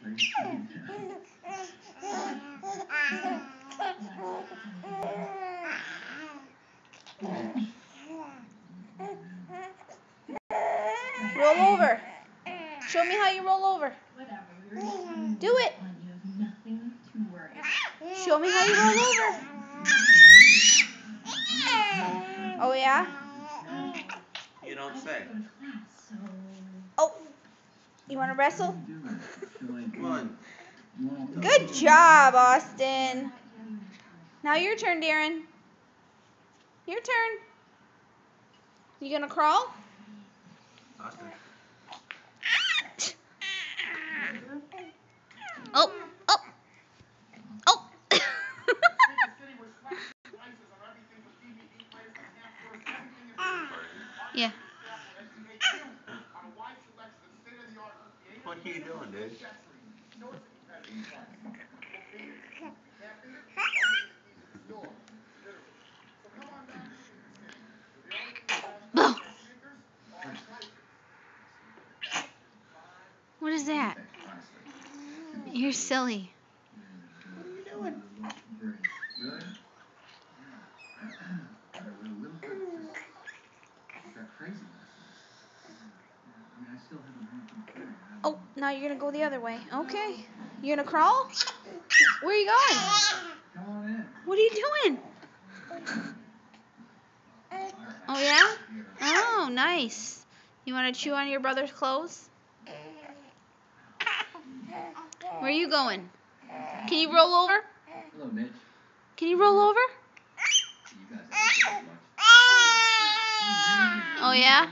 Roll over. Show me how you roll over. Do it. Show me how you roll over. Oh, yeah? You don't say. Oh, you want to wrestle? Come on. Good job, Austin. Now your turn, Darren. Your turn. You gonna crawl? Austin. Oh, oh, oh. Yeah. What are you doing, dude? What is that? You're silly. What are you doing? Oh, now you're gonna go the other way. Okay. You're gonna crawl? Where are you going? What are you doing? Oh, yeah? Oh, nice. You want to chew on your brother's clothes? Where are you going? Can you roll over? Hello, Mitch. Can you roll over? Oh, yeah?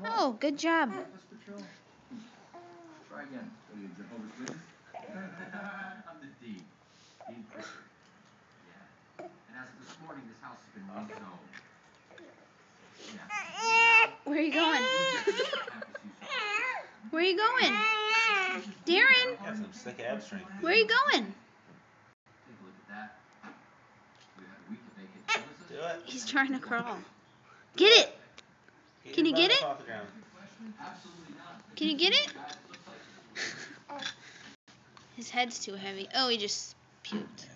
Oh, good job. Try again. What are you, Jehovah's Witness? I'm the Dean. Dean Pritchard. Yeah. And as of this morning, this house has been rezoned. Yeah. Where are you going? Where are you going? Darren? Got some sick ab strength. Where are you going? Take a look at that. We have a week to make it. Do it. He's trying to crawl. Get it. Can you get it? Off the ground. Can you get it? His head's too heavy. Oh, he just puked.